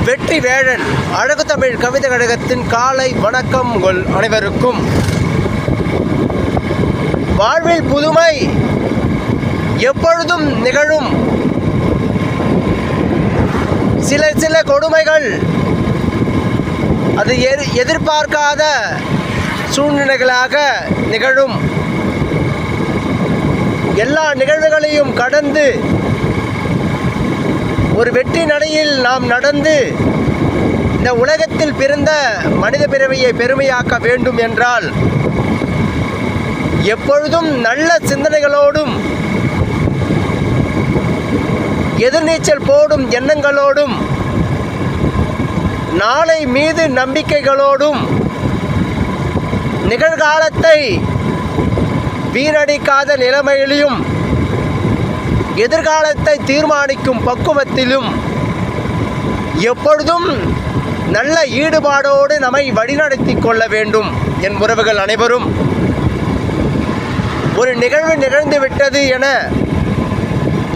வெற்றி வேழன் அழகு தமிழ் கவிதை கழகத்தின் காலை வணக்கம் உங்கள் அனைவருக்கும். வாழ்வில் புதுமை எப்பொழுதும் நிகழும். சில கொடுமைகள் அது எதிர்பார்க்காத சூழ்நிலைகளாக நிகழும். எல்லா நிகழ்வுகளையும் கடந்து ஒரு வெற்றி நடையில் நாம் நடந்து இந்த உலகத்தில் பிறந்த மனித பிறவியை பெருமையாக்க வேண்டும் என்றால் எப்பொழுதும் நல்ல சிந்தனைகளோடும் எதிர்நீச்சல் போடும் எண்ணங்களோடும் நாளை மீது நம்பிக்கைகளோடும் நிகழ்காலத்தை வீணடிக்காத நிலைமையிலும் எதிர்காலத்தை தீர்மானிக்கும் பக்குவத்திலும் எப்பொழுதும் நல்ல ஈடுபாடோடு நம்மை வழிநடத்தி கொள்ள வேண்டும். என் உறவுகள் அனைவரும், ஒரு நிகழ்வு நிகழ்ந்து விட்டது என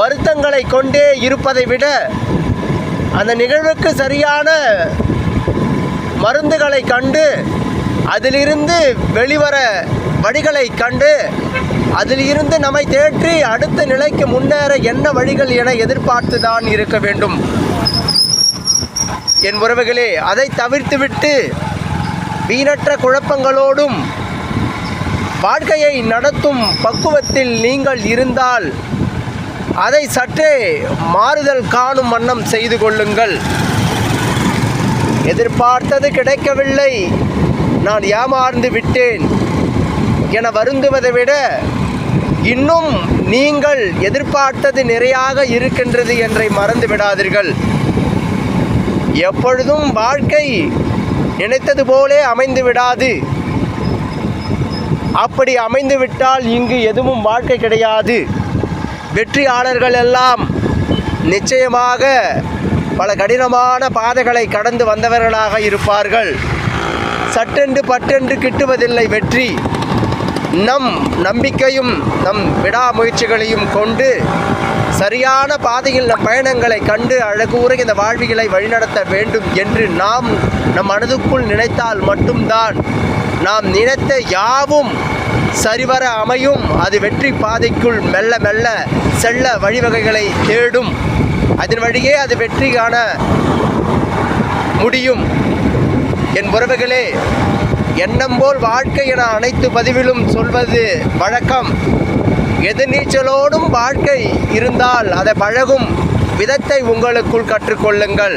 வருத்தங்களை கொண்டே இருப்பதை விட அந்த நிகழ்வுக்கு சரியான மருந்துகளை கண்டு அதிலிருந்து வெளிவர வழிகளை கண்டு அதிலிருந்து நம்மை தேற்றி அடுத்த நிலைக்கு முன்னேற என்ன வழிகள் என எதிர்பார்த்து தான் இருக்க வேண்டும். என் உறவுகளே, அதை தவிர்த்துவிட்டு வீணற்ற குழப்பங்களோடும் வாழ்க்கையை நடத்தும் பக்குவத்தில் நீங்கள் இருந்தால் அதை சற்றே மாறுதல் காணும் வண்ணம் செய்து கொள்ளுங்கள். எதிர்பார்த்தது கிடைக்கவில்லை, நான் ஏமாந்து விட்டேன் என வருந்துவதை விட இன்னும் நீங்கள் எதிர்பார்த்தது நிறையாக இருக்கின்றது என்றை மறந்து விடாதீர்கள். எப்பொழுதும் வாழ்க்கை நினைத்தது போலே அமைந்து விடாது. அப்படி அமைந்து விட்டால் இங்கு எதுவும் வாழ்க்கை கிடையாது. வெற்றியாளர்கள் எல்லாம் நிச்சயமாக பல கடினமான பாதைகளை கடந்து வந்தவர்களாக இருப்பார்கள். சட்டென்று பட்டென்று கிட்டுவதில்லை வெற்றி. நம் நம்பிக்கையும் நம் விடாமுயற்சிகளையும் கொண்டு சரியான பாதையில் நம் பயணங்களை கண்டு அழகூற இந்த வாழ்விகளை வழிநடத்த வேண்டும் என்று நாம் நம் மனதுக்குள் நினைத்தால் மட்டும்தான் நாம் நினைத்த யாவும் சரிவர அமையும். அது வெற்றி பாதைக்குள் மெல்ல மெல்ல செல்ல வழிவகைகளை தேடும். அதன் வழியே அது வெற்றி காண முடியும். என் உறவுகளே, எண்ணம் போல் வாழ்க்கை என அனைத்து பதிவிலும் சொல்வது வழக்கம். எதிர்நீச்சலோடும் வாழ்க்கை இருந்தால் அதை பழகும் விதத்தை உங்களுக்குள் கற்றுக்கொள்ளுங்கள்.